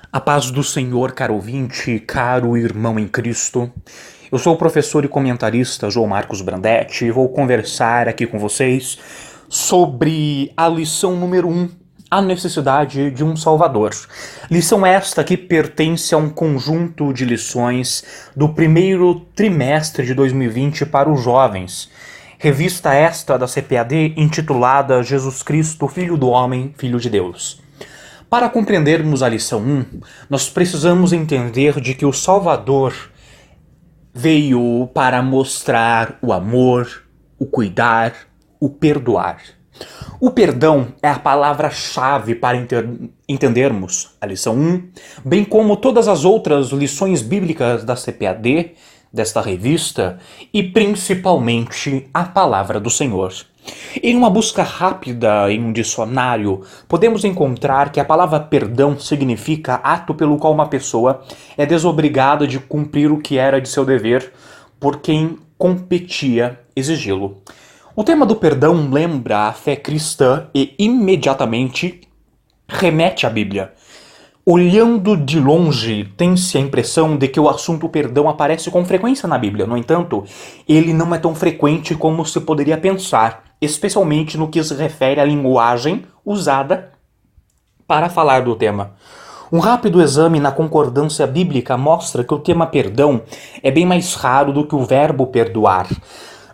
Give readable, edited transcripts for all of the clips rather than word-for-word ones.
A paz do Senhor, caro ouvinte, caro irmão em Cristo. Eu sou o professor e comentarista João Marcos Brandetti e vou conversar aqui com vocês sobre a lição número 1, a necessidade de um Salvador. Lição esta que pertence a um conjunto de lições do primeiro trimestre de 2020 para os jovens. Revista esta da CPAD intitulada Jesus Cristo, Filho do Homem, Filho de Deus. Para compreendermos a lição 1, nós precisamos entender de que o Salvador veio para mostrar o amor, o cuidar, o perdoar. O perdão é a palavra-chave para entendermos a lição 1, bem como todas as outras lições bíblicas da CPAD, desta revista, e principalmente a palavra do Senhor. Em uma busca rápida em um dicionário, podemos encontrar que a palavra perdão significa ato pelo qual uma pessoa é desobrigada de cumprir o que era de seu dever por quem competia exigi-lo. O tema do perdão lembra a fé cristã e imediatamente remete à Bíblia. Olhando de longe, tem-se a impressão de que o assunto perdão aparece com frequência na Bíblia. No entanto, ele não é tão frequente como se poderia pensar, especialmente no que se refere à linguagem usada para falar do tema. Um rápido exame na concordância bíblica mostra que o tema perdão é bem mais raro do que o verbo perdoar.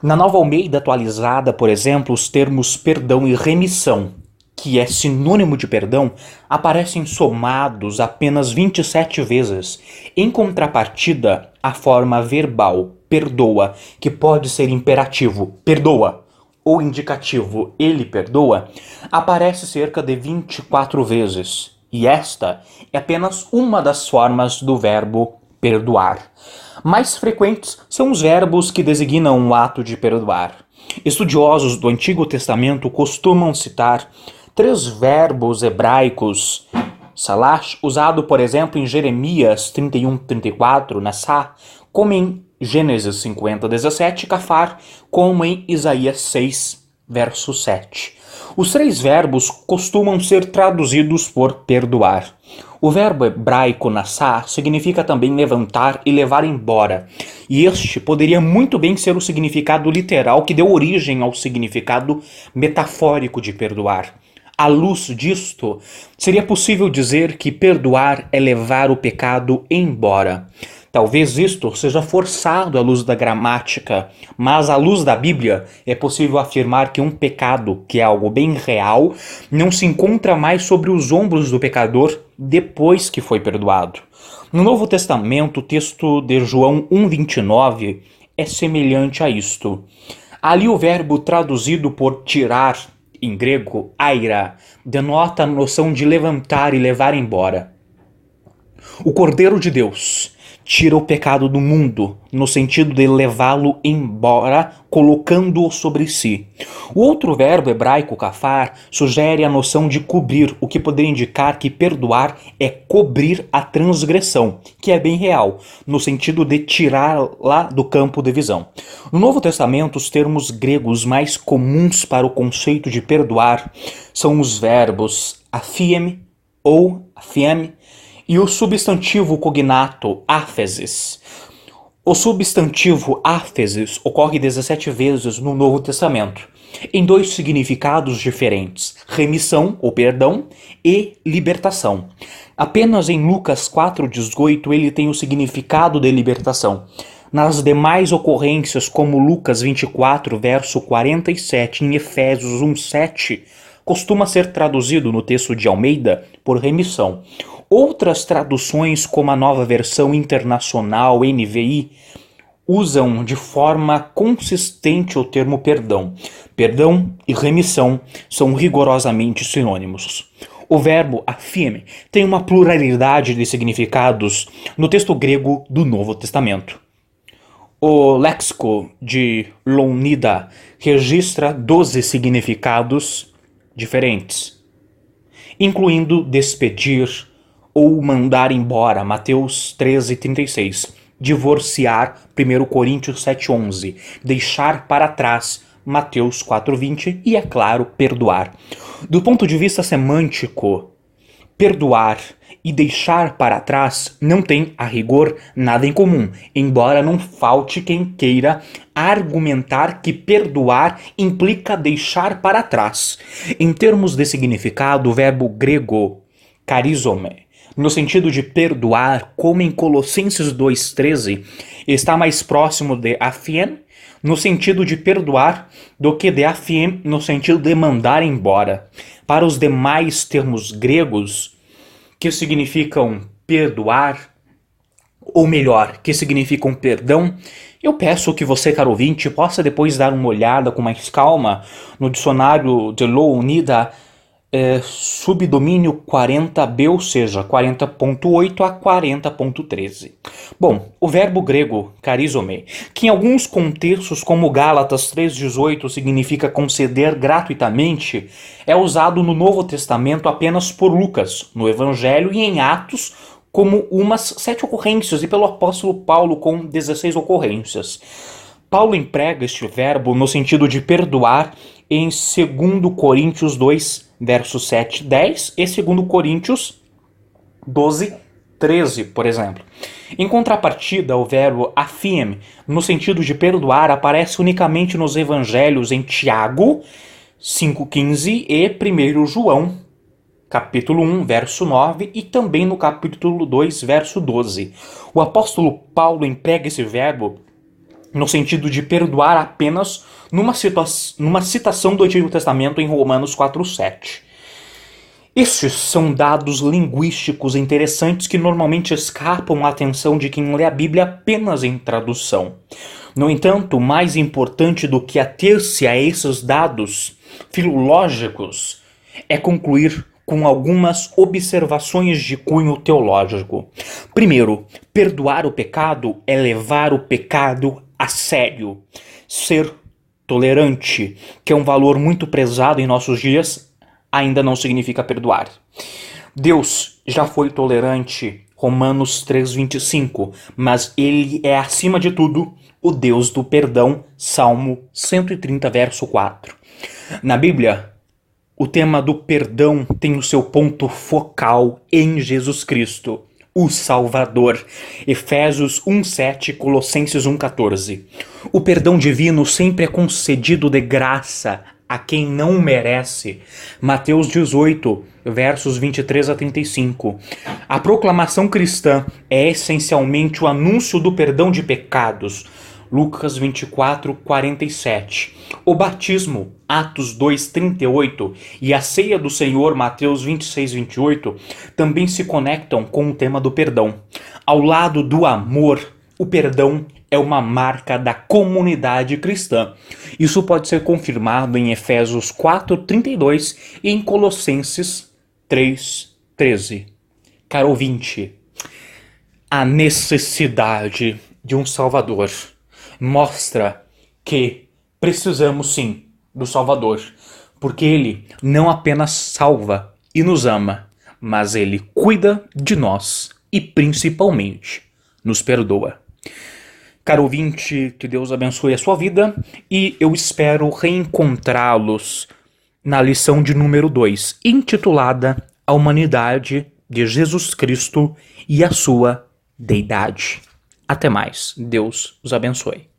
Na Nova Almeida atualizada, por exemplo, os termos perdão e remissão, que é sinônimo de perdão, aparecem somados apenas 27 vezes. Em contrapartida, a forma verbal perdoa, que pode ser imperativo perdoa ou indicativo ele perdoa, aparece cerca de 24 vezes. E esta é apenas uma das formas do verbo perdoar. Mais frequentes são os verbos que designam o ato de perdoar. Estudiosos do Antigo Testamento costumam citar 3 verbos hebraicos, salash, usado por exemplo em Jeremias 31:34, nassá, como em Gênesis 50:17, kafar, como em Isaías 6, verso 7. Os 3 verbos costumam ser traduzidos por perdoar. O verbo hebraico nassá significa também levantar e levar embora, e este poderia muito bem ser o significado literal que deu origem ao significado metafórico de perdoar. À luz disto, seria possível dizer que perdoar é levar o pecado embora. Talvez isto seja forçado à luz da gramática, mas à luz da Bíblia é possível afirmar que um pecado, que é algo bem real, não se encontra mais sobre os ombros do pecador depois que foi perdoado. No Novo Testamento, o texto de João 1:29 é semelhante a isto. Ali o verbo traduzido por tirar, em grego, aira, denota a noção de levantar e levar embora. O Cordeiro de Deus tira o pecado do mundo, no sentido de levá-lo embora, colocando-o sobre si. O outro verbo hebraico, kafar, sugere a noção de cobrir, o que poderia indicar que perdoar é cobrir a transgressão, que é bem real, no sentido de tirá-la do campo de visão. No Novo Testamento, os termos gregos mais comuns para o conceito de perdoar são os verbos aphiem ou aphiem, e o substantivo cognato, áfesis. O substantivo áfesis ocorre 17 vezes no Novo Testamento, em 2 significados diferentes, remissão ou perdão e libertação. Apenas em Lucas 4:18 ele tem o significado de libertação. Nas demais ocorrências, como Lucas 24, verso 47, em Efésios 1:7, costuma ser traduzido no texto de Almeida por remissão. Outras traduções, como a Nova Versão Internacional, NVI, usam de forma consistente o termo perdão. Perdão e remissão são rigorosamente sinônimos. O verbo aphiem tem uma pluralidade de significados no texto grego do Novo Testamento. O léxico de Lounsida registra 12 significados diferentes, incluindo despedir ou mandar embora, Mateus 13:36, divorciar, 1 Coríntios 7:11, deixar para trás, Mateus 4:20 e, é claro, perdoar. Do ponto de vista semântico, Perdoar e deixar para trás não tem, a rigor, nada em comum, embora não falte quem queira argumentar que perdoar implica deixar para trás. Em termos de significado, o verbo grego charizomai, no sentido de perdoar, como em Colossenses 2,13, está mais próximo de aphien, no sentido de perdoar, do que de aphiem, no sentido de mandar embora. Para os demais termos gregos, que significam perdoar, ou melhor, que significam perdão, eu peço que você, caro ouvinte, possa depois dar uma olhada com mais calma no dicionário de Lo Unida, subdomínio 40b, ou seja, 40.8 a 40.13. Bom, o verbo grego charizomai, que em alguns contextos, como Gálatas 3,18, significa conceder gratuitamente, é usado no Novo Testamento apenas por Lucas, no Evangelho e em Atos, como umas 7 ocorrências, e pelo apóstolo Paulo com 16 ocorrências. Paulo emprega este verbo no sentido de perdoar em 2 Coríntios 2, versos 7 e 10 e 2 Coríntios 12, 13, por exemplo. Em contrapartida, o verbo aphiem, no sentido de perdoar, aparece unicamente nos evangelhos em Tiago 5,15 e 1 João, capítulo 1, verso 9, e também no capítulo 2, verso 12. O apóstolo Paulo emprega esse verbo no sentido de perdoar apenas numa citação do Antigo Testamento em Romanos 4,7. Estes são dados linguísticos interessantes que normalmente escapam à atenção de quem lê a Bíblia apenas em tradução. No entanto, mais importante do que ater-se a esses dados filológicos é concluir com algumas observações de cunho teológico. Primeiro, perdoar o pecado é levar o pecado a sério. Ser tolerante, que é um valor muito prezado em nossos dias, ainda não significa perdoar. Deus já foi tolerante, Romanos 3,25, mas ele é, acima de tudo, o Deus do perdão, Salmo 130, verso 4. Na Bíblia, o tema do perdão tem o seu ponto focal em Jesus Cristo, o Salvador. Efésios 1,7, Colossenses 1,14. O perdão divino sempre é concedido de graça a quem não merece. Mateus 18, versos 23 a 35. A proclamação cristã é essencialmente o anúncio do perdão de pecados. Lucas 24, 47. O batismo, Atos 2, 38, e a ceia do Senhor, Mateus 26, 28, também se conectam com o tema do perdão. Ao lado do amor, o perdão é uma marca da comunidade cristã. Isso pode ser confirmado em Efésios 4, 32 e em Colossenses 3, 13. Caro ouvinte, a necessidade de um Salvador mostra que precisamos sim do Salvador, porque ele não apenas salva e nos ama, mas ele cuida de nós e principalmente nos perdoa. Caro ouvinte, que Deus abençoe a sua vida e eu espero reencontrá-los na lição de número 2, intitulada A Humanidade de Jesus Cristo e a Sua Deidade. Até mais. Deus os abençoe.